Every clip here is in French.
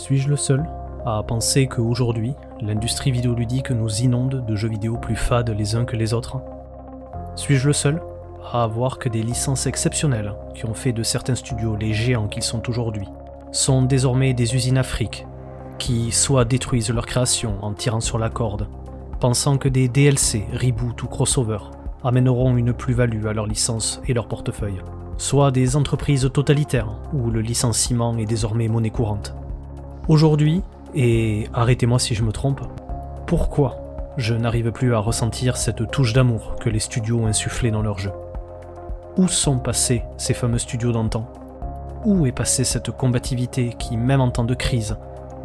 Suis-je le seul à penser qu'aujourd'hui, l'industrie vidéoludique nous inonde de jeux vidéo plus fades les uns que les autres? Suis-je le seul à avoir que des licences exceptionnelles qui ont fait de certains studios les géants qu'ils sont aujourd'hui sont désormais des usines à fric qui soit détruisent leur création en tirant sur la corde, pensant que des DLC, reboots ou crossover amèneront une plus-value à leur licence et leur portefeuille, soit des entreprises totalitaires où le licenciement est désormais monnaie courante. Aujourd'hui, et arrêtez-moi si je me trompe, pourquoi je n'arrive plus à ressentir cette touche d'amour que les studios ont insufflée dans leurs jeux? Où sont passés ces fameux studios d'antan? Où est passée cette combativité qui, même en temps de crise,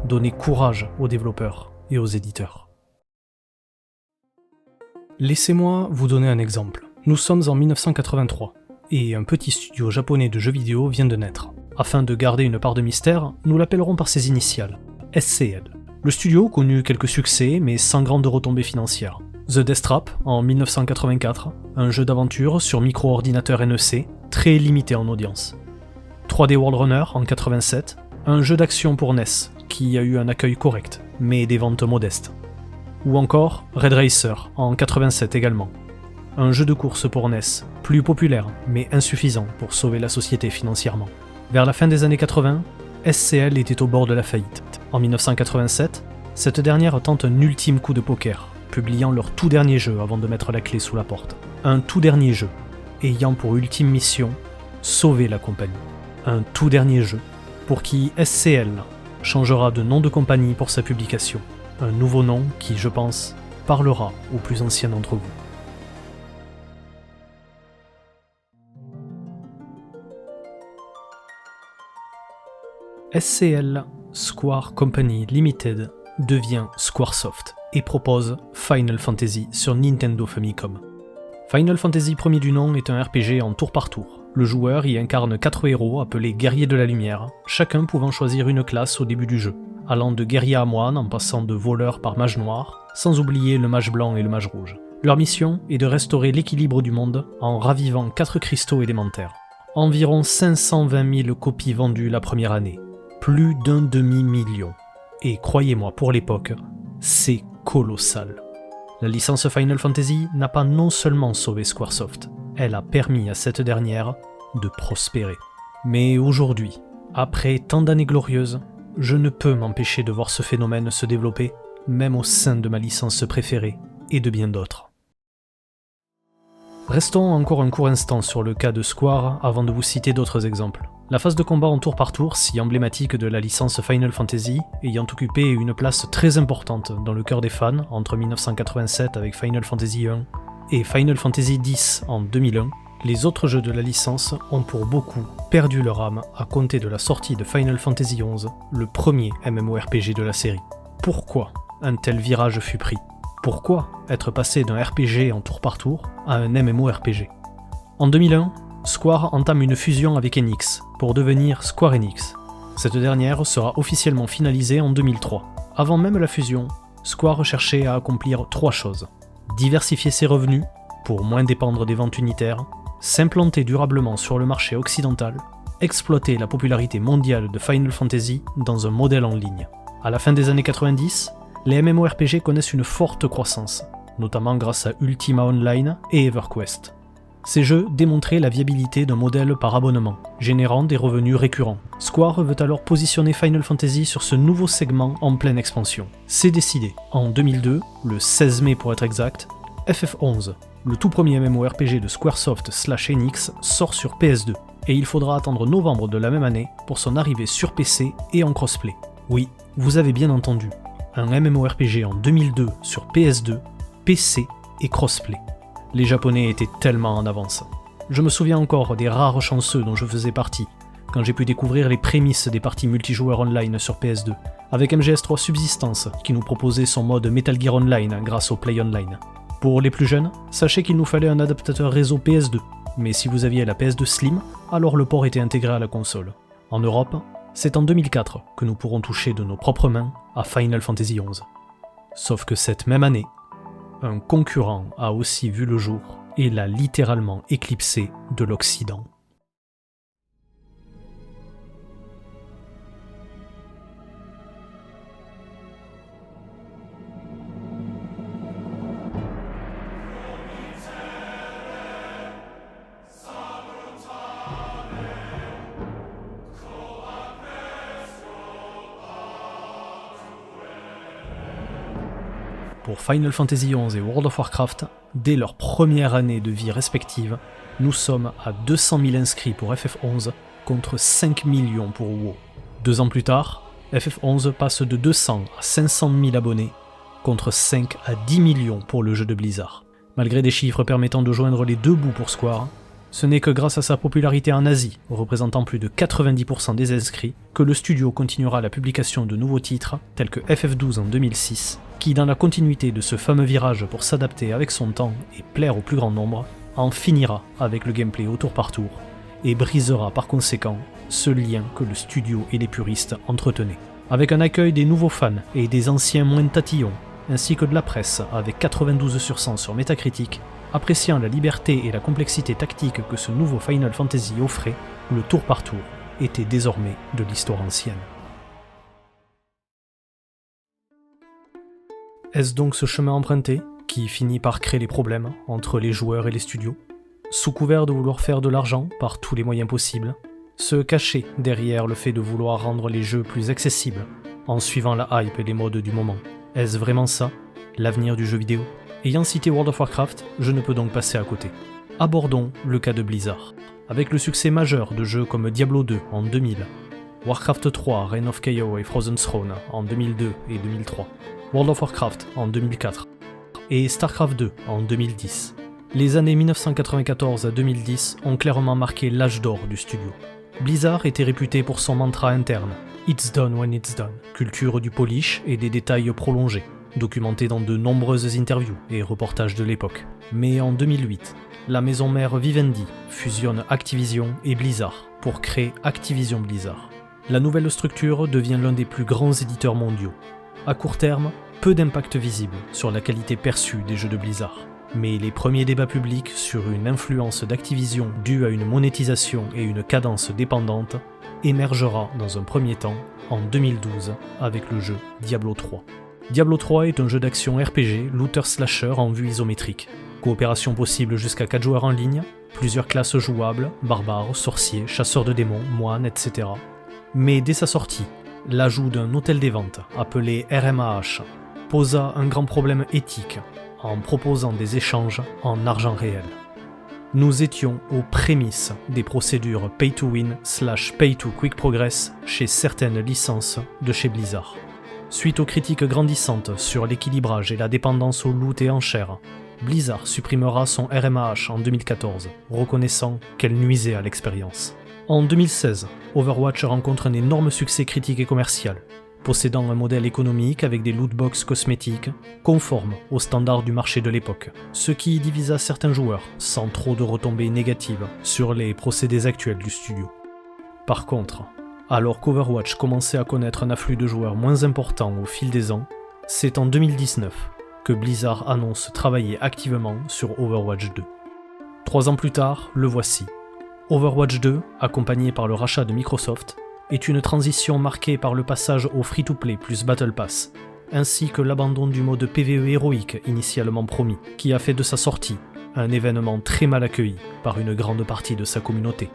donnait courage aux développeurs et aux éditeurs? Laissez-moi vous donner un exemple. Nous sommes en 1983, et un petit studio japonais de jeux vidéo vient de naître. Afin de garder une part de mystère, nous l'appellerons par ses initiales, SCL. Le studio connut quelques succès, mais sans grande retombée financière. The Death Trap en 1984, un jeu d'aventure sur micro-ordinateur NEC, très limité en audience. 3D World Runner en 87, un jeu d'action pour NES, qui a eu un accueil correct, mais des ventes modestes. Ou encore Red Racer en 87 également, un jeu de course pour NES, plus populaire, mais insuffisant pour sauver la société financièrement. Vers la fin des années 80, SCL était au bord de la faillite. En 1987, cette dernière tente un ultime coup de poker, publiant leur tout dernier jeu avant de mettre la clé sous la porte. Un tout dernier jeu, ayant pour ultime mission, sauver la compagnie. Un tout dernier jeu, pour qui SCL changera de nom de compagnie pour sa publication. Un nouveau nom qui, je pense, parlera aux plus anciens d'entre vous. SCL Square Company Limited devient Squaresoft et propose Final Fantasy sur Nintendo Famicom. Final Fantasy premier du nom est un RPG en tour par tour. Le joueur y incarne 4 héros appelés guerriers de la lumière, chacun pouvant choisir une classe au début du jeu, allant de guerrier à moine en passant de voleur par mage noir, sans oublier le mage blanc et le mage rouge. Leur mission est de restaurer l'équilibre du monde en ravivant 4 cristaux élémentaires. Environ 520 000 copies vendues la première année. Plus d'un demi-million. Et croyez-moi, pour l'époque, c'est colossal. La licence Final Fantasy n'a pas non seulement sauvé Squaresoft, elle a permis à cette dernière de prospérer. Mais aujourd'hui, après tant d'années glorieuses, je ne peux m'empêcher de voir ce phénomène se développer, même au sein de ma licence préférée et de bien d'autres. Restons encore un court instant sur le cas de Square avant de vous citer d'autres exemples. La phase de combat en tour par tour, si emblématique de la licence Final Fantasy, ayant occupé une place très importante dans le cœur des fans entre 1987 avec Final Fantasy 1 et Final Fantasy X en 2001, les autres jeux de la licence ont pour beaucoup perdu leur âme à compter de la sortie de Final Fantasy XI, le premier MMORPG de la série. Pourquoi un tel virage fut pris? Pourquoi être passé d'un RPG en tour par tour à un MMORPG? En 2001, Square entame une fusion avec Enix pour devenir Square Enix. Cette dernière sera officiellement finalisée en 2003. Avant même la fusion, Square cherchait à accomplir 3 choses. Diversifier ses revenus, pour moins dépendre des ventes unitaires, s'implanter durablement sur le marché occidental, exploiter la popularité mondiale de Final Fantasy dans un modèle en ligne. À la fin des années 90, les MMORPG connaissent une forte croissance, notamment grâce à Ultima Online et EverQuest. Ces jeux démontraient la viabilité d'un modèle par abonnement, générant des revenus récurrents. Square veut alors positionner Final Fantasy sur ce nouveau segment en pleine expansion. C'est décidé. En 2002, le 16 mai pour être exact, FF11, le tout premier MMORPG de Squaresoft/Enix, sort sur PS2, et il faudra attendre novembre de la même année pour son arrivée sur PC et en crossplay. Oui, vous avez bien entendu, un MMORPG en 2002 sur PS2, PC et crossplay. Les Japonais étaient tellement en avance. Je me souviens encore des rares chanceux dont je faisais partie, quand j'ai pu découvrir les prémices des parties multijoueurs online sur PS2, avec MGS3 Subsistance qui nous proposait son mode Metal Gear Online grâce au Play Online. Pour les plus jeunes, sachez qu'il nous fallait un adaptateur réseau PS2, mais si vous aviez la PS2 Slim, alors le port était intégré à la console. En Europe, c'est en 2004 que nous pourrons toucher de nos propres mains à Final Fantasy XI. Sauf que cette même année, un concurrent a aussi vu le jour et l'a littéralement éclipsé de l'Occident. pour Final Fantasy XI et World of Warcraft, dès leur première année de vie respective, nous sommes à 200 000 inscrits pour FF11 contre 5 millions pour WoW. 2 ans plus tard, FF11 passe de 200 à 500 000 abonnés contre 5 à 10 millions pour le jeu de Blizzard. Malgré des chiffres permettant de joindre les deux bouts pour Square, ce n'est que grâce à sa popularité en Asie, représentant plus de 90% des inscrits, que le studio continuera la publication de nouveaux titres, tels que FF12 en 2006, qui, dans la continuité de ce fameux virage pour s'adapter avec son temps et plaire au plus grand nombre, en finira avec le gameplay au tour par tour, et brisera par conséquent ce lien que le studio et les puristes entretenaient. Avec un accueil des nouveaux fans et des anciens moins tatillons, ainsi que de la presse avec 92 sur 100 sur Metacritic, appréciant la liberté et la complexité tactique que ce nouveau Final Fantasy offrait, le tour par tour était désormais de l'histoire ancienne. Est-ce donc ce chemin emprunté qui finit par créer les problèmes entre les joueurs et les studios? Sous couvert de vouloir faire de l'argent par tous les moyens possibles, se cacher derrière le fait de vouloir rendre les jeux plus accessibles en suivant la hype et les modes du moment. Est-ce vraiment ça, l'avenir du jeu vidéo? Ayant cité World of Warcraft, je ne peux donc passer à côté. Abordons le cas de Blizzard. Avec le succès majeur de jeux comme Diablo 2 en 2000, Warcraft 3, Reign of Chaos et Frozen Throne en 2002 et 2003, World of Warcraft en 2004 et Starcraft 2 en 2010. Les années 1994 à 2010 ont clairement marqué l'âge d'or du studio. Blizzard était réputé pour son mantra interne « It's done when it's done », culture du polish et des détails prolongés, documenté dans de nombreuses interviews et reportages de l'époque. Mais en 2008, la maison mère Vivendi fusionne Activision et Blizzard pour créer Activision Blizzard. La nouvelle structure devient l'un des plus grands éditeurs mondiaux. À court terme, peu d'impact visible sur la qualité perçue des jeux de Blizzard. Mais les premiers débats publics sur une influence d'Activision due à une monétisation et une cadence dépendante émergera dans un premier temps en 2012 avec le jeu Diablo 3. Diablo 3 est un jeu d'action RPG looter-slasher en vue isométrique. Coopération possible jusqu'à 4 joueurs en ligne, plusieurs classes jouables, barbares, sorciers, chasseurs de démons, moines, etc. Mais dès sa sortie, l'ajout d'un hôtel des ventes appelé RMAH posa un grand problème éthique en proposant des échanges en argent réel. Nous étions aux prémices des procédures pay-to-win / pay-to-quick progress chez certaines licences de chez Blizzard. Suite aux critiques grandissantes sur l'équilibrage et la dépendance au loot et enchères, Blizzard supprimera son RMAH en 2014, reconnaissant qu'elle nuisait à l'expérience. En 2016, Overwatch rencontre un énorme succès critique et commercial, possédant un modèle économique avec des lootbox cosmétiques conformes aux standards du marché de l'époque, ce qui divisa certains joueurs sans trop de retombées négatives sur les procédés actuels du studio. Par contre, alors qu'Overwatch commençait à connaître un afflux de joueurs moins important au fil des ans, c'est en 2019 que Blizzard annonce travailler activement sur Overwatch 2. 3 ans plus tard, le voici. Overwatch 2, accompagné par le rachat de Microsoft, est une transition marquée par le passage au free-to-play plus Battle Pass, ainsi que l'abandon du mode PvE héroïque initialement promis, qui a fait de sa sortie un événement très mal accueilli par une grande partie de sa communauté.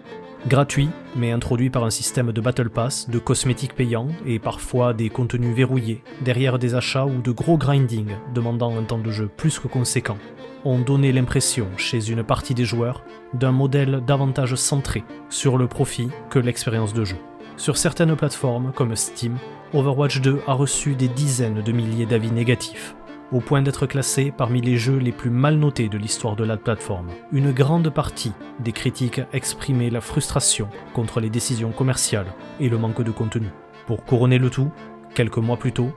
Gratuit, mais introduit par un système de Battle Pass, de cosmétiques payants et parfois des contenus verrouillés, derrière des achats ou de gros grinding demandant un temps de jeu plus que conséquent, ont donné l'impression chez une partie des joueurs d'un modèle davantage centré sur le profit que l'expérience de jeu. Sur certaines plateformes comme Steam, Overwatch 2 a reçu des dizaines de milliers d'avis négatifs, au point d'être classé parmi les jeux les plus mal notés de l'histoire de la plateforme. Une grande partie des critiques exprimaient la frustration contre les décisions commerciales et le manque de contenu. Pour couronner le tout, quelques mois plus tôt,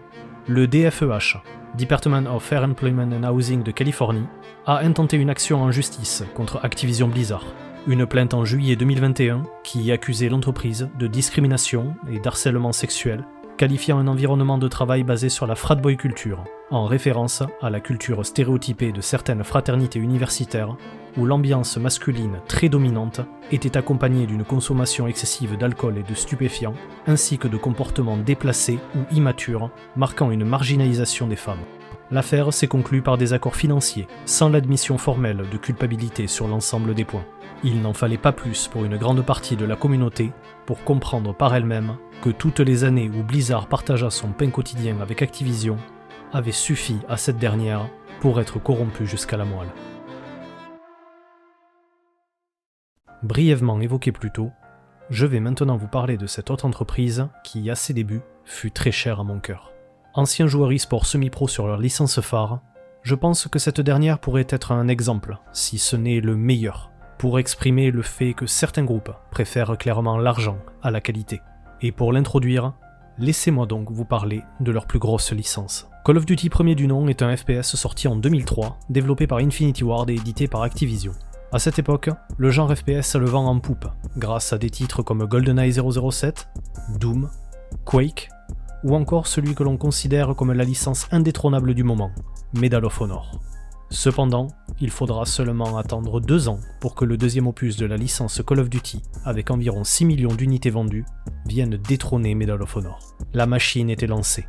le DFEH, Department of Fair Employment and Housing de Californie, a intenté une action en justice contre Activision Blizzard. Une plainte en juillet 2021 qui accusait l'entreprise de discrimination et d'harcèlement sexuel, qualifiant un environnement de travail basé sur la frat-boy culture, en référence à la culture stéréotypée de certaines fraternités universitaires où l'ambiance masculine très dominante était accompagnée d'une consommation excessive d'alcool et de stupéfiants, ainsi que de comportements déplacés ou immatures, marquant une marginalisation des femmes. L'affaire s'est conclue par des accords financiers, sans l'admission formelle de culpabilité sur l'ensemble des points. Il n'en fallait pas plus pour une grande partie de la communauté pour comprendre par elle-même que toutes les années où Blizzard partagea son pain quotidien avec Activision avait suffi à cette dernière pour être corrompue jusqu'à la moelle. Brièvement évoqué plus tôt, je vais maintenant vous parler de cette autre entreprise qui, à ses débuts, fut très chère à mon cœur. Anciens joueurs e-sport semi-pro sur leur licence phare, je pense que cette dernière pourrait être un exemple, si ce n'est le meilleur, pour exprimer le fait que certains groupes préfèrent clairement l'argent à la qualité. Et pour l'introduire, laissez-moi donc vous parler de leur plus grosse licence. Call of Duty premier du nom est un FPS sorti en 2003, développé par Infinity Ward et édité par Activision. À cette époque, le genre FPS a le vent en poupe, grâce à des titres comme GoldenEye 007, Doom, Quake, ou encore celui que l'on considère comme la licence indétrônable du moment, Medal of Honor. Cependant, il faudra seulement attendre 2 ans pour que le deuxième opus de la licence Call of Duty, avec environ 6 millions d'unités vendues, vienne détrôner Medal of Honor. La machine était lancée.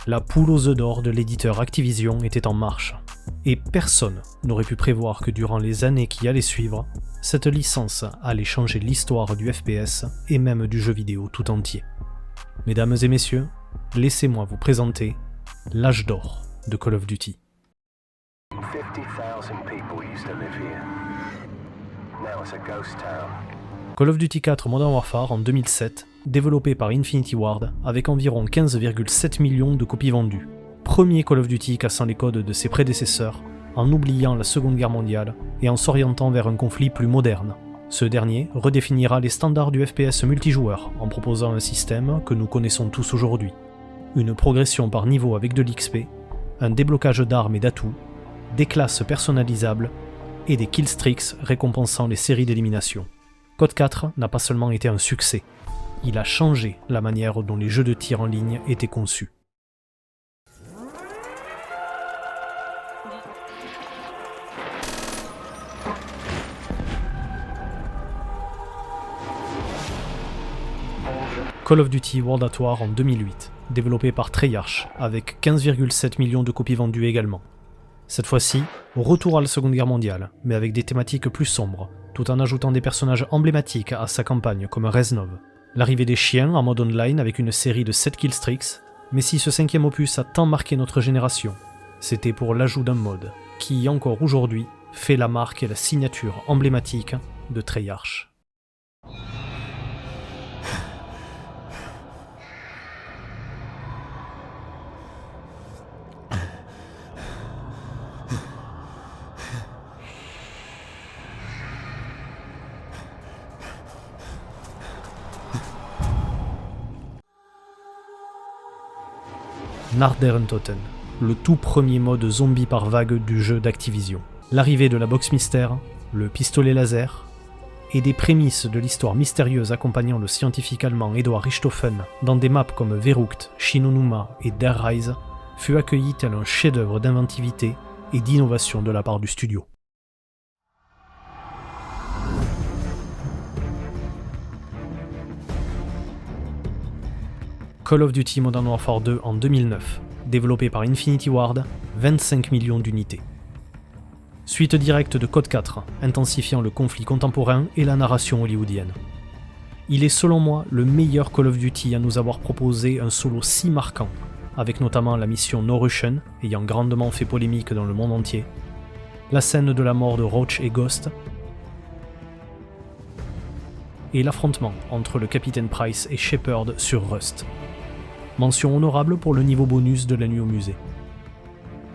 La poule aux œufs d'or de l'éditeur Activision était en marche. Et personne n'aurait pu prévoir que durant les années qui allaient suivre, cette licence allait changer l'histoire du FPS et même du jeu vidéo tout entier. Mesdames et messieurs, laissez-moi vous présenter l'âge d'or de Call of Duty. 50,000 people used to live here. Now it's a ghost town. Call of Duty 4 Modern Warfare en 2007, développé par Infinity Ward avec environ 15,7 millions de copies vendues. Premier Call of Duty cassant les codes de ses prédécesseurs, en oubliant la Seconde Guerre mondiale et en s'orientant vers un conflit plus moderne. Ce dernier redéfinira les standards du FPS multijoueur en proposant un système que nous connaissons tous aujourd'hui. Une progression par niveau avec de l'XP, un déblocage d'armes et d'atouts, des classes personnalisables et des killstreaks récompensant les séries d'élimination. Code 4 n'a pas seulement été un succès, il a changé la manière dont les jeux de tir en ligne étaient conçus. Call of Duty World at War en 2008, développé par Treyarch, avec 15,7 millions de copies vendues également. Cette fois-ci, retour à la Seconde Guerre mondiale, mais avec des thématiques plus sombres, tout en ajoutant des personnages emblématiques à sa campagne comme Reznov. L'arrivée des chiens en mode online avec une série de 7 killstreaks, mais si ce 5e opus a tant marqué notre génération, c'était pour l'ajout d'un mode, qui encore aujourd'hui fait la marque et la signature emblématique de Treyarch. Narderentoten, le tout premier mode zombie par vague du jeu d'Activision. L'arrivée de la box mystère, le pistolet laser, et des prémices de l'histoire mystérieuse accompagnant le scientifique allemand Eduard Richthofen dans des maps comme Verrucht, Shinonuma et Der Rise, fut accueilli tel un chef-d'œuvre d'inventivité et d'innovation de la part du studio. Call of Duty Modern Warfare 2 en 2009, développé par Infinity Ward, 25 millions d'unités. Suite directe de Code 4, intensifiant le conflit contemporain et la narration hollywoodienne. Il est selon moi le meilleur Call of Duty à nous avoir proposé un solo si marquant, avec notamment la mission No Russian, ayant grandement fait polémique dans le monde entier, la scène de la mort de Roach et Ghost, et l'affrontement entre le capitaine Price et Shepard sur Rust. Mention honorable pour le niveau bonus de la nuit au musée.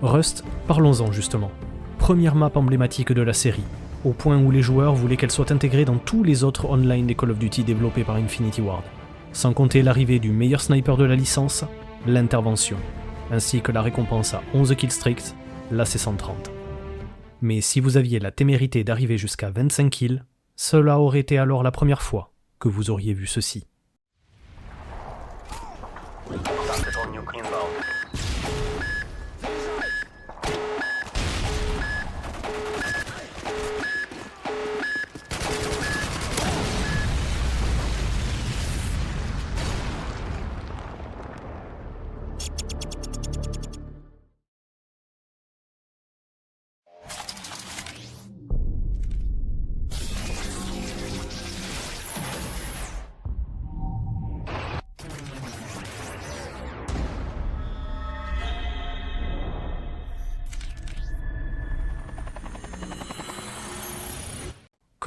Rust, parlons-en justement. Première map emblématique de la série, au point où les joueurs voulaient qu'elle soit intégrée dans tous les autres online des Call of Duty développés par Infinity Ward. Sans compter l'arrivée du meilleur sniper de la licence, l'intervention, ainsi que la récompense à 11 killstreaks, l'AC-130. Mais si vous aviez la témérité d'arriver jusqu'à 25 kills, cela aurait été alors la première fois que vous auriez vu ceci.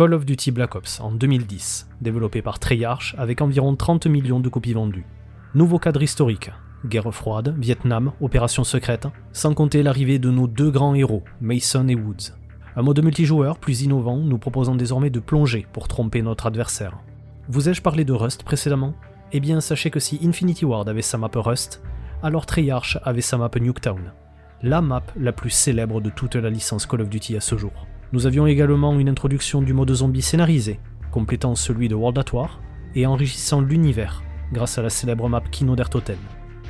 Call of Duty Black Ops en 2010, développé par Treyarch avec environ 30 millions de copies vendues. Nouveau cadre historique, guerre froide, Vietnam, opération secrète, sans compter l'arrivée de nos deux grands héros, Mason et Woods. Un mode multijoueur plus innovant nous proposant désormais de plonger pour tromper notre adversaire. Vous ai-je parlé de Rust précédemment ? Eh bien sachez que si Infinity Ward avait sa map Rust, alors Treyarch avait sa map Nuketown, la map la plus célèbre de toute la licence Call of Duty à ce jour. Nous avions également une introduction du mode zombie scénarisé, complétant celui de World at War et enrichissant l'univers grâce à la célèbre map Kino der Toten.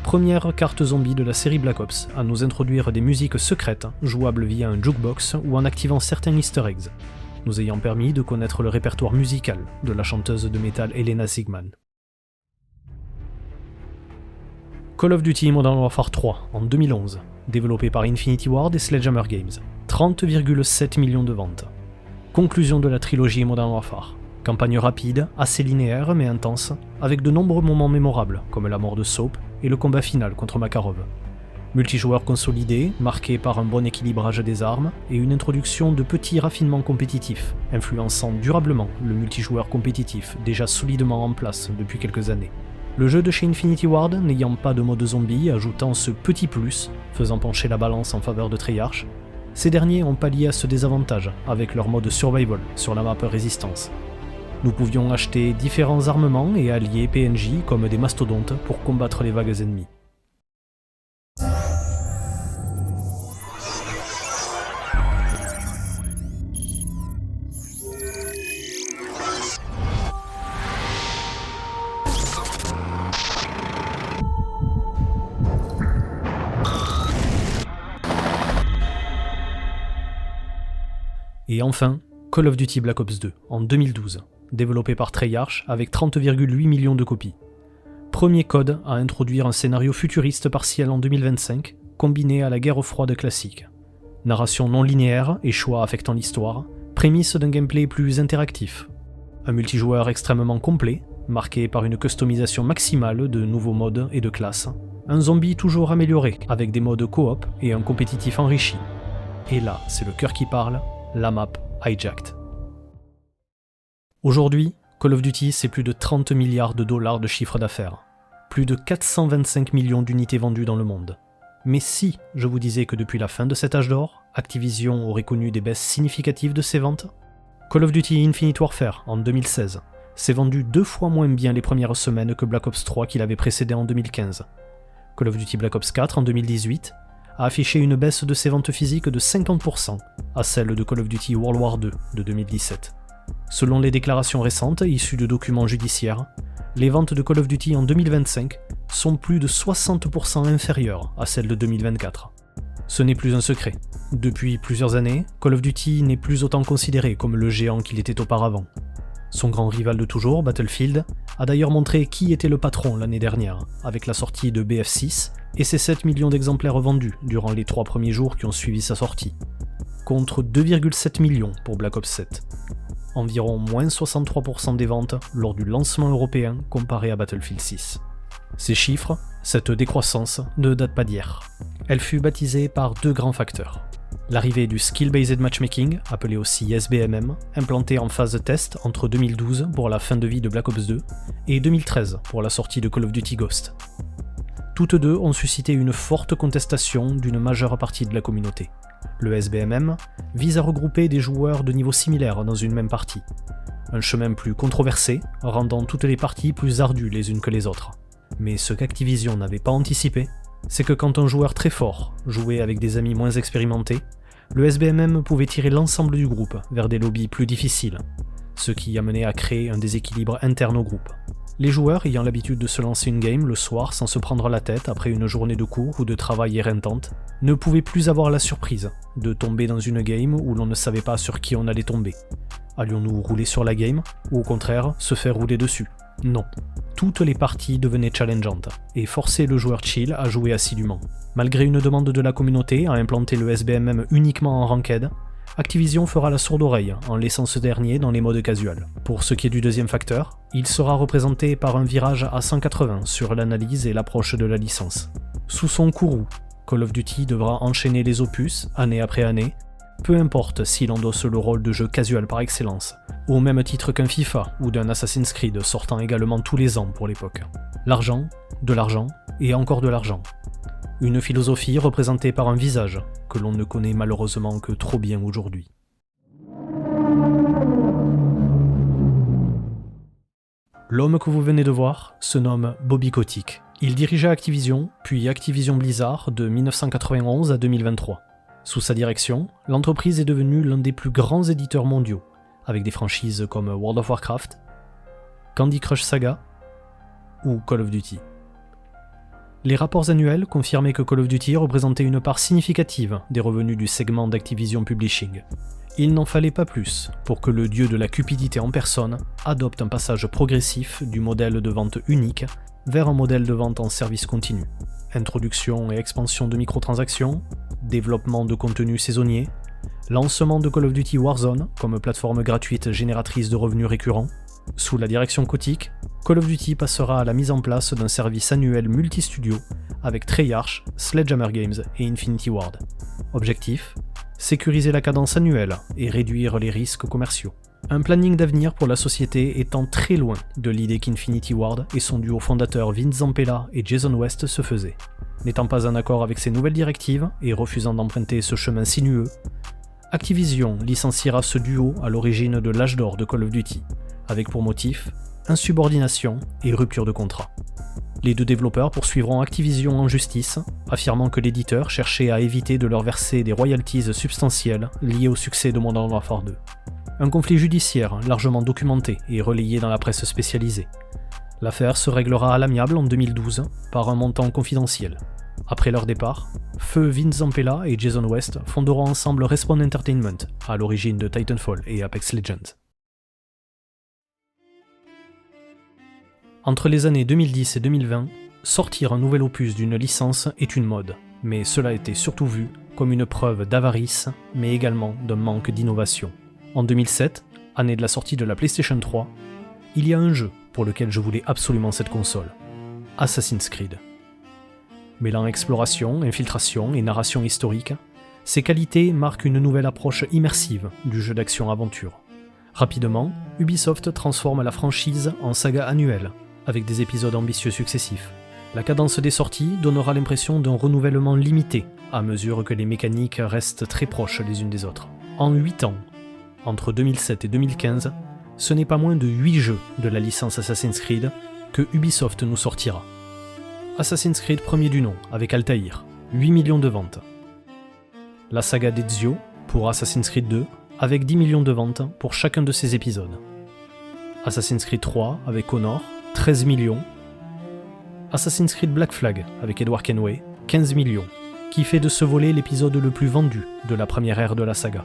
Première carte zombie de la série Black Ops à nous introduire des musiques secrètes jouables via un jukebox ou en activant certains easter eggs, nous ayant permis de connaître le répertoire musical de la chanteuse de métal Helena Sigman. Call of Duty Modern Warfare 3 en 2011, développé par Infinity Ward et Sledgehammer Games, 30,7 millions de ventes. Conclusion de la trilogie Modern Warfare. Campagne rapide, assez linéaire mais intense, avec de nombreux moments mémorables, comme la mort de Soap et le combat final contre Makarov. Multijoueur consolidé, marqué par un bon équilibrage des armes et une introduction de petits raffinements compétitifs, influençant durablement le multijoueur compétitif déjà solidement en place depuis quelques années. Le jeu de chez Infinity Ward n'ayant pas de mode zombie, ajoutant ce petit plus, faisant pencher la balance en faveur de Treyarch, ces derniers ont pallié à ce désavantage avec leur mode survival sur la map Résistance. Nous pouvions acheter différents armements et allier PNJ comme des mastodontes pour combattre les vagues ennemies. Et enfin, Call of Duty Black Ops 2 en 2012, développé par Treyarch avec 30,8 millions de copies. Premier code à introduire un scénario futuriste partiel en 2025, combiné à la guerre froide classique. Narration non linéaire et choix affectant l'histoire, prémisse d'un gameplay plus interactif. Un multijoueur extrêmement complet, marqué par une customisation maximale de nouveaux modes et de classes. Un zombie toujours amélioré, avec des modes coop et un compétitif enrichi. Et là, c'est le cœur qui parle, la map Hijacked. Aujourd'hui, Call of Duty, c'est plus de 30 milliards de dollars de chiffre d'affaires. Plus de 425 millions d'unités vendues dans le monde. Mais si je vous disais que depuis la fin de cet âge d'or, Activision aurait connu des baisses significatives de ses ventes ? Call of Duty Infinite Warfare, en 2016, s'est vendu 2 fois moins bien les premières semaines que Black Ops 3 qui l'avait précédé en 2015. Call of Duty Black Ops 4, en 2018, a affiché une baisse de ses ventes physiques de 50% à celle de Call of Duty World War 2 de 2017. Selon les déclarations récentes issues de documents judiciaires, les ventes de Call of Duty en 2025 sont plus de 60% inférieures à celles de 2024. Ce n'est plus un secret. Depuis plusieurs années, Call of Duty n'est plus autant considéré comme le géant qu'il était auparavant. Son grand rival de toujours, Battlefield, a d'ailleurs montré qui était le patron l'année dernière, avec la sortie de BF6 et ses 7 millions d'exemplaires vendus durant les 3 premiers jours qui ont suivi sa sortie, contre 2,7 millions pour Black Ops 7. Environ moins 63% des ventes lors du lancement européen comparé à Battlefield 6. Ces chiffres, cette décroissance, ne datent pas d'hier. Elle fut baptisée par 2 grands facteurs. L'arrivée du Skill-Based Matchmaking, appelé aussi SBMM, implanté en phase de test entre 2012 pour la fin de vie de Black Ops 2 et 2013 pour la sortie de Call of Duty Ghost. Toutes deux ont suscité une forte contestation d'une majeure partie de la communauté. Le SBMM vise à regrouper des joueurs de niveau similaire dans une même partie. Un chemin plus controversé, rendant toutes les parties plus ardues les unes que les autres. Mais ce qu'Activision n'avait pas anticipé, c'est que quand un joueur très fort jouait avec des amis moins expérimentés, le SBMM pouvait tirer l'ensemble du groupe vers des lobbies plus difficiles, ce qui amenait à créer un déséquilibre interne au groupe. Les joueurs ayant l'habitude de se lancer une game le soir sans se prendre la tête après une journée de cours ou de travail éreintante, ne pouvaient plus avoir la surprise de tomber dans une game où l'on ne savait pas sur qui on allait tomber. Allions-nous rouler sur la game, ou au contraire, se faire rouler dessus ? Non. Toutes les parties devenaient challengeantes, et forçaient le joueur chill à jouer assidûment. Malgré une demande de la communauté à implanter le SBMM uniquement en ranked, Activision fera la sourde oreille en laissant ce dernier dans les modes casual. Pour ce qui est du deuxième facteur, il sera représenté par un virage à 180 sur l'analyse et l'approche de la licence. Sous son courroux, Call of Duty devra enchaîner les opus, année après année, peu importe s'il endosse le rôle de jeu casual par excellence, au même titre qu'un FIFA ou d'un Assassin's Creed sortant également tous les ans pour l'époque. L'argent, de l'argent et encore de l'argent. Une philosophie représentée par un visage que l'on ne connaît malheureusement que trop bien aujourd'hui. L'homme que vous venez de voir se nomme Bobby Kotick. Il dirigea Activision, puis Activision Blizzard de 1991 à 2023. Sous sa direction, l'entreprise est devenue l'un des plus grands éditeurs mondiaux, avec des franchises comme World of Warcraft, Candy Crush Saga ou Call of Duty. Les rapports annuels confirmaient que Call of Duty représentait une part significative des revenus du segment d'Activision Publishing. Il n'en fallait pas plus pour que le dieu de la cupidité en personne adopte un passage progressif du modèle de vente unique vers un modèle de vente en service continu. Introduction et expansion de microtransactions, développement de contenus saisonniers, lancement de Call of Duty Warzone comme plateforme gratuite génératrice de revenus récurrents. Sous la direction Kotick, Call of Duty passera à la mise en place d'un service annuel multi-studio avec Treyarch, Sledgehammer Games et Infinity Ward. Objectif : sécuriser la cadence annuelle et réduire les risques commerciaux. Un planning d'avenir pour la société étant très loin de l'idée qu'Infinity Ward et son duo fondateur Vince Zampella et Jason West se faisaient. N'étant pas en accord avec ces nouvelles directives et refusant d'emprunter ce chemin sinueux, Activision licenciera ce duo à l'origine de l'âge d'or de Call of Duty, avec pour motif insubordination et rupture de contrat. Les deux développeurs poursuivront Activision en justice, affirmant que l'éditeur cherchait à éviter de leur verser des royalties substantielles liées au succès de Modern Warfare 2. Un conflit judiciaire largement documenté et relayé dans la presse spécialisée. L'affaire se réglera à l'amiable en 2012 par un montant confidentiel. Après leur départ, feu Vince Zampella et Jason West fonderont ensemble Respawn Entertainment, à l'origine de Titanfall et Apex Legends. Entre les années 2010 et 2020, sortir un nouvel opus d'une licence est une mode, mais cela était surtout vu comme une preuve d'avarice, mais également d'un manque d'innovation. En 2007, année de la sortie de la PlayStation 3, il y a un jeu pour lequel je voulais absolument cette console, Assassin's Creed. Mêlant exploration, infiltration et narration historique, ces qualités marquent une nouvelle approche immersive du jeu d'action-aventure. Rapidement, Ubisoft transforme la franchise en saga annuelle, avec des épisodes ambitieux successifs. La cadence des sorties donnera l'impression d'un renouvellement limité, à mesure que les mécaniques restent très proches les unes des autres. En 8 ans, entre 2007 et 2015, ce n'est pas moins de 8 jeux de la licence Assassin's Creed que Ubisoft nous sortira. Assassin's Creed premier du nom, avec Altaïr, 8 millions de ventes. La saga d'Ezio, pour Assassin's Creed 2, avec 10 millions de ventes pour chacun de ses épisodes. Assassin's Creed 3, avec Connor, 13 millions. Assassin's Creed Black Flag, avec Edward Kenway, 15 millions, qui fait de ce volet l'épisode le plus vendu de la première ère de la saga.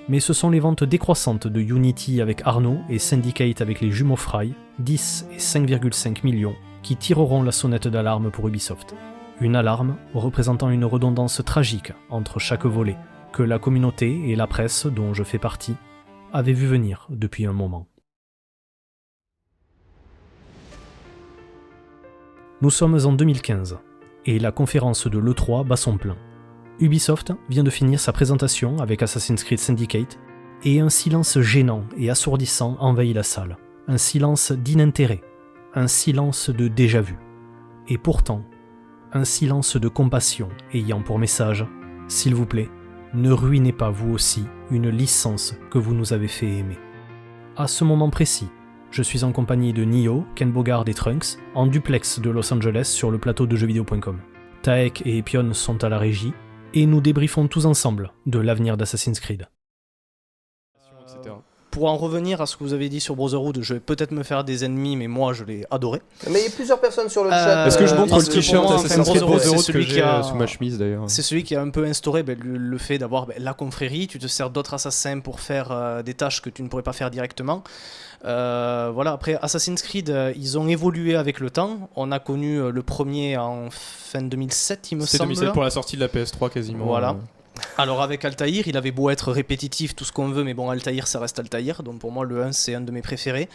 Mais ce sont les ventes décroissantes de Unity avec Arno et Syndicate avec les jumeaux Fry, 10 et 5,5 millions, qui tireront la sonnette d'alarme pour Ubisoft. Une alarme représentant une redondance tragique entre chaque volet, que la communauté et la presse, dont je fais partie, avaient vu venir depuis un moment. Nous sommes en 2015, et la conférence de l'E3 bat son plein. Ubisoft vient de finir sa présentation avec Assassin's Creed Syndicate, et un silence gênant et assourdissant envahit la salle. Un silence d'inintérêt, un silence de déjà-vu. Et pourtant, un silence de compassion ayant pour message « S'il vous plaît, ne ruinez pas vous aussi une licence que vous nous avez fait aimer. » À ce moment précis, je suis en compagnie de Nio, Ken Bogard et Trunks, en duplex de Los Angeles sur le plateau de jeuxvideo.com. Taek et Epion sont à la régie, et nous débriefons tous ensemble de l'avenir d'Assassin's Creed. Pour en revenir à ce que vous avez dit sur Brotherhood, je vais peut-être me faire des ennemis, mais moi je l'ai adoré. Mais il y a plusieurs personnes sur le chat. Est-ce que je montre le parce que t-shirt pour moi, Assassin's Creed Brotherhood, Brotherhood c'est que celui j'ai qui a- sous ma chemise d'ailleurs? C'est celui qui a un peu instauré le fait d'avoir la confrérie, tu te sers d'autres assassins pour faire des tâches que tu ne pourrais pas faire directement. Voilà, après Assassin's Creed, ils ont évolué avec le temps. On a connu le premier en fin 2007, il me C'est semble. 2007 pour la sortie de la PS3 quasiment. Voilà. Alors avec Altaïr, il avait beau être répétitif, tout ce qu'on veut, mais bon, Altaïr, ça reste Altaïr, donc pour moi le 1 c'est un de mes préférés.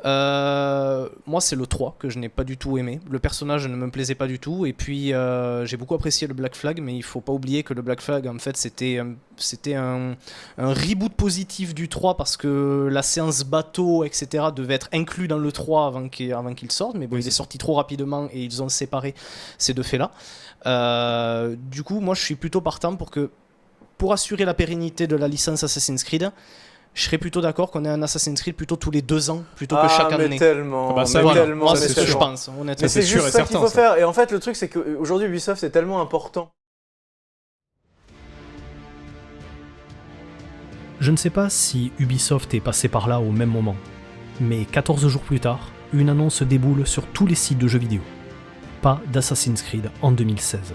Moi c'est le 3 que je n'ai pas du tout aimé, le personnage ne me plaisait pas du tout, et puis j'ai beaucoup apprécié le Black Flag, mais il faut pas oublier que le Black Flag en fait c'était un reboot positif du 3 parce que la séance bateau etc devait être inclus dans le 3 avant qu'il sorte, mais bon, il est sorti trop rapidement et ils ont séparé ces deux faits là. Du coup moi je suis plutôt partant pour assurer la pérennité de la licence Assassin's Creed, je serais plutôt d'accord qu'on ait un Assassin's Creed plutôt tous les 2 ans plutôt que chaque année. Tellement. Bah ça, mais voilà. tellement. Moi ça, c'est ce que sûr. je pense, honnêtement. Mais c'est sûr juste et ça qu'il certain, faut ça. faire. Et en fait, le truc, c'est qu'aujourd'hui, Ubisoft, c'est tellement important. Je ne sais pas si Ubisoft est passé par là au même moment, mais 14 jours plus tard, une annonce déboule sur tous les sites de jeux vidéo. Pas d'Assassin's Creed en 2016.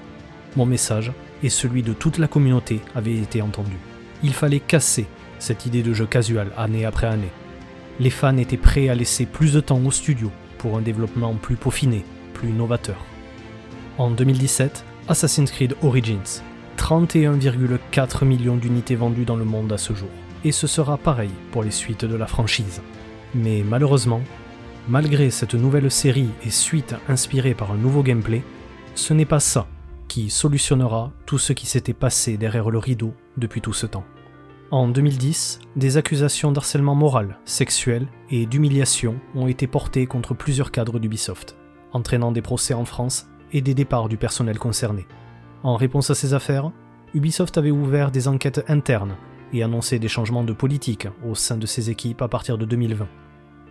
Mon message et celui de toute la communauté avait été entendu. Il fallait casser cette idée de jeu casual année après année. Les fans étaient prêts à laisser plus de temps au studio pour un développement plus peaufiné, plus novateur. En 2017, Assassin's Creed Origins, 31,4 millions d'unités vendues dans le monde à ce jour. Et ce sera pareil pour les suites de la franchise. Mais malheureusement, malgré cette nouvelle série et suite inspirée par un nouveau gameplay, ce n'est pas ça qui solutionnera tout ce qui s'était passé derrière le rideau depuis tout ce temps. En 2010, des accusations d'harcèlement moral, sexuel et d'humiliation ont été portées contre plusieurs cadres d'Ubisoft, entraînant des procès en France et des départs du personnel concerné. En réponse à ces affaires, Ubisoft avait ouvert des enquêtes internes et annoncé des changements de politique au sein de ses équipes à partir de 2020.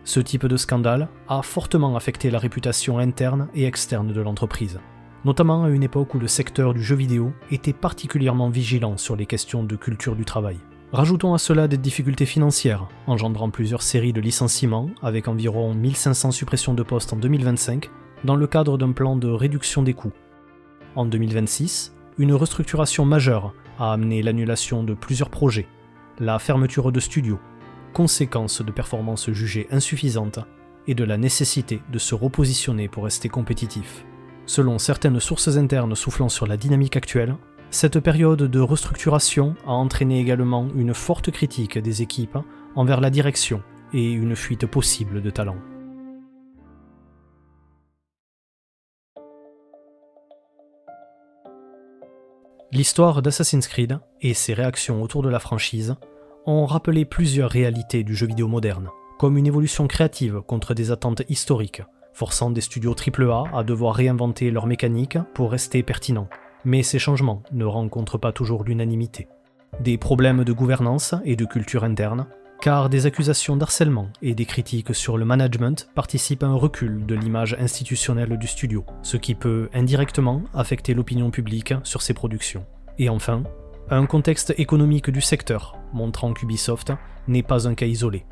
Ce type de scandale a fortement affecté la réputation interne et externe de l'entreprise, notamment à une époque où le secteur du jeu vidéo était particulièrement vigilant sur les questions de culture du travail. Rajoutons à cela des difficultés financières, engendrant plusieurs séries de licenciements, avec environ 1500 suppressions de postes en 2025, dans le cadre d'un plan de réduction des coûts. En 2026, une restructuration majeure a amené l'annulation de plusieurs projets, la fermeture de studios, conséquence de performances jugées insuffisantes et de la nécessité de se repositionner pour rester compétitif. Selon certaines sources internes soufflant sur la dynamique actuelle, cette période de restructuration a entraîné également une forte critique des équipes envers la direction et une fuite possible de talents. L'histoire d'Assassin's Creed et ses réactions autour de la franchise ont rappelé plusieurs réalités du jeu vidéo moderne, comme une évolution créative contre des attentes historiques, forçant des studios AAA à devoir réinventer leurs mécaniques pour rester pertinents. Mais ces changements ne rencontrent pas toujours l'unanimité. Des problèmes de gouvernance et de culture interne, car des accusations d'harcèlement et des critiques sur le management participent à un recul de l'image institutionnelle du studio, ce qui peut indirectement affecter l'opinion publique sur ses productions. Et enfin, un contexte économique du secteur, montrant qu'Ubisoft n'est pas un cas isolé.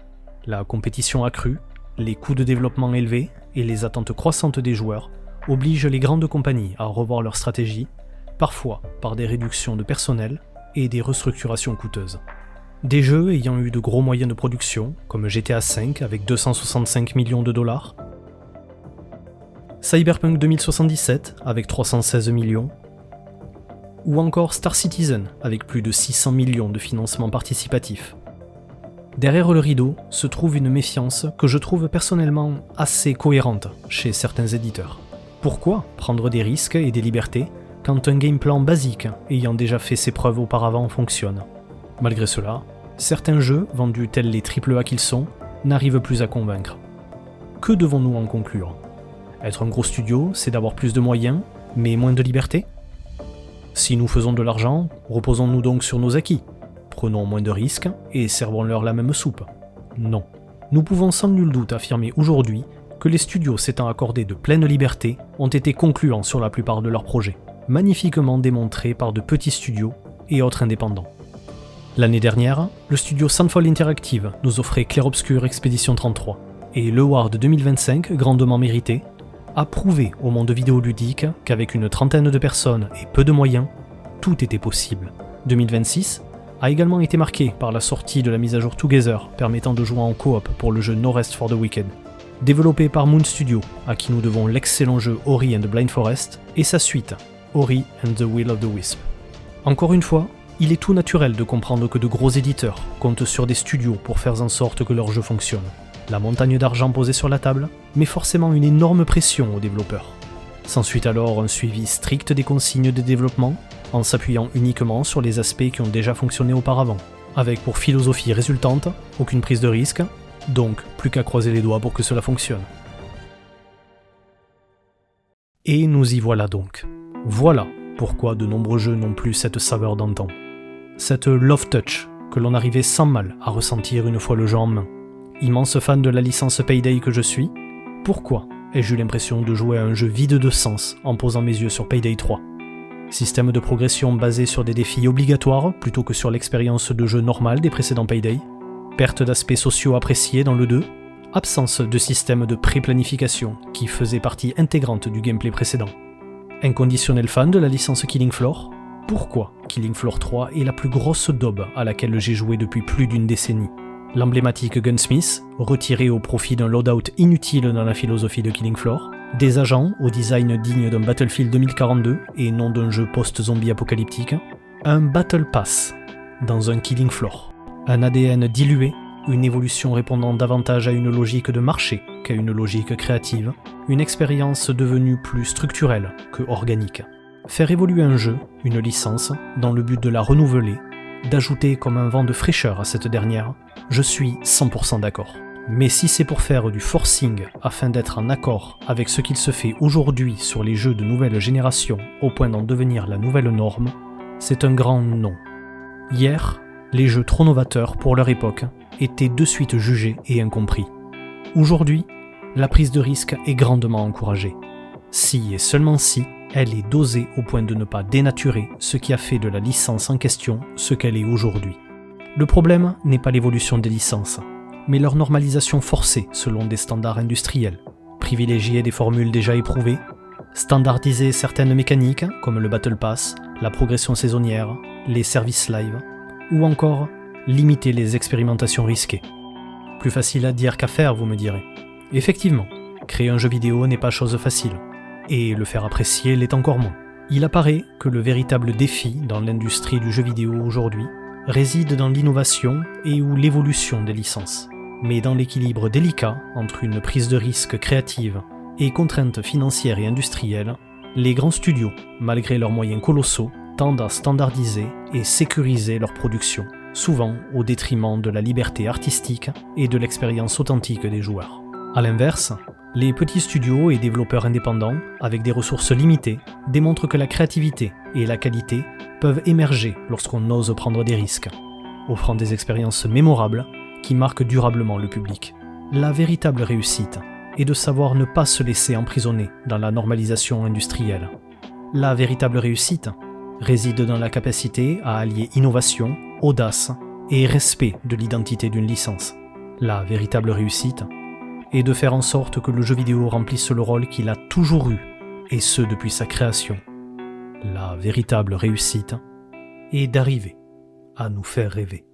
La compétition accrue, les coûts de développement élevés et les attentes croissantes des joueurs obligent les grandes compagnies à revoir leur stratégie, parfois par des réductions de personnel et des restructurations coûteuses. Des jeux ayant eu de gros moyens de production, comme GTA V avec 265 millions de dollars, Cyberpunk 2077 avec 316 millions, ou encore Star Citizen avec plus de 600 millions de financement participatif. Derrière le rideau se trouve une méfiance que je trouve personnellement assez cohérente chez certains éditeurs. Pourquoi prendre des risques et des libertés quand un game plan basique ayant déjà fait ses preuves auparavant fonctionne? Malgré cela, certains jeux, vendus tels les AAA qu'ils sont, n'arrivent plus à convaincre. Que devons-nous en conclure? Être un gros studio, c'est d'avoir plus de moyens, mais moins de liberté? Si nous faisons de l'argent, reposons-nous donc sur nos acquis? Prenons moins de risques et servons-leur la même soupe? Non. Nous pouvons sans nul doute affirmer aujourd'hui que les studios s'étant accordés de pleine liberté ont été concluants sur la plupart de leurs projets, magnifiquement démontrés par de petits studios et autres indépendants. L'année dernière, le studio Sunfall Interactive nous offrait Clair Obscur Expedition 33, et l'Award 2025, grandement mérité, a prouvé au monde vidéoludique qu'avec une trentaine de personnes et peu de moyens, tout était possible. 2026 a également été marqué par la sortie de la mise à jour Together, permettant de jouer en coop pour le jeu No Rest for the Wicked. Développé par Moon Studio, à qui nous devons l'excellent jeu Ori and the Blind Forest, et sa suite, Ori and the Will of the Wisp. Encore une fois, Il est tout naturel de comprendre que de gros éditeurs comptent sur des studios pour faire en sorte que leur jeu fonctionne. La montagne d'argent posée sur la table met forcément une énorme pression aux développeurs. S'ensuit alors un suivi strict des consignes de développement, en s'appuyant uniquement sur les aspects qui ont déjà fonctionné auparavant, avec pour philosophie résultante aucune prise de risque, donc plus qu'à croiser les doigts pour que cela fonctionne. Et nous y voilà donc. Voilà pourquoi de nombreux jeux n'ont plus cette saveur d'antan. Cette love touch que l'on arrivait sans mal à ressentir une fois le jeu en main. Immense fan de la licence Payday que je suis, pourquoi ai-je eu l'impression de jouer à un jeu vide de sens en posant mes yeux sur Payday 3 ? Système de progression basé sur des défis obligatoires plutôt que sur l'expérience de jeu normale des précédents Payday, perte d'aspects sociaux appréciés dans le 2, absence de système de pré-planification qui faisait partie intégrante du gameplay précédent. Inconditionnel fan de la licence Killing Floor, pourquoi Killing Floor 3 est la plus grosse daube à laquelle j'ai joué depuis plus d'une décennie. L'emblématique Gunsmith, retiré au profit d'un loadout inutile dans la philosophie de Killing Floor, des agents au design digne d'un Battlefield 2042 et non d'un jeu post-zombie apocalyptique, un Battle Pass dans un Killing Floor, un ADN dilué, une évolution répondant davantage à une logique de marché qu'à une logique créative, une expérience devenue plus structurelle que organique. Faire évoluer un jeu, une licence, dans le but de la renouveler, d'ajouter comme un vent de fraîcheur à cette dernière, je suis 100% d'accord. Mais si c'est pour faire du forcing afin d'être en accord avec ce qu'il se fait aujourd'hui sur les jeux de nouvelle génération au point d'en devenir la nouvelle norme, c'est un grand non. Hier, les jeux trop novateurs pour leur époque étaient de suite jugés et incompris. Aujourd'hui, la prise de risque est grandement encouragée. Si et seulement si, elle est dosée au point de ne pas dénaturer ce qui a fait de la licence en question ce qu'elle est aujourd'hui. Le problème n'est pas l'évolution des licences, mais leur normalisation forcée selon des standards industriels, privilégier des formules déjà éprouvées, standardiser certaines mécaniques comme le Battle Pass, la progression saisonnière, les services live, ou encore limiter les expérimentations risquées. Plus facile à dire qu'à faire, vous me direz. Effectivement, créer un jeu vidéo n'est pas chose facile, et le faire apprécier l'est encore moins. Il apparaît que le véritable défi dans l'industrie du jeu vidéo aujourd'hui réside dans l'innovation et ou l'évolution des licences, mais dans l'équilibre délicat entre une prise de risque créative et contraintes financières et industrielles, les grands studios, malgré leurs moyens colossaux, tendent à standardiser et sécuriser leur production, souvent au détriment de la liberté artistique et de l'expérience authentique des joueurs. A l'inverse, les petits studios et développeurs indépendants, avec des ressources limitées, démontrent que la créativité et la qualité peuvent émerger lorsqu'on ose prendre des risques, offrant des expériences mémorables qui marquent durablement le public. La véritable réussite est de savoir ne pas se laisser emprisonner dans la normalisation industrielle. La véritable réussite réside dans la capacité à allier innovation, audace et respect de l'identité d'une licence. La véritable réussite est de faire en sorte que le jeu vidéo remplisse le rôle qu'il a toujours eu, et ce depuis sa création. La véritable réussite est d'arriver à nous faire rêver.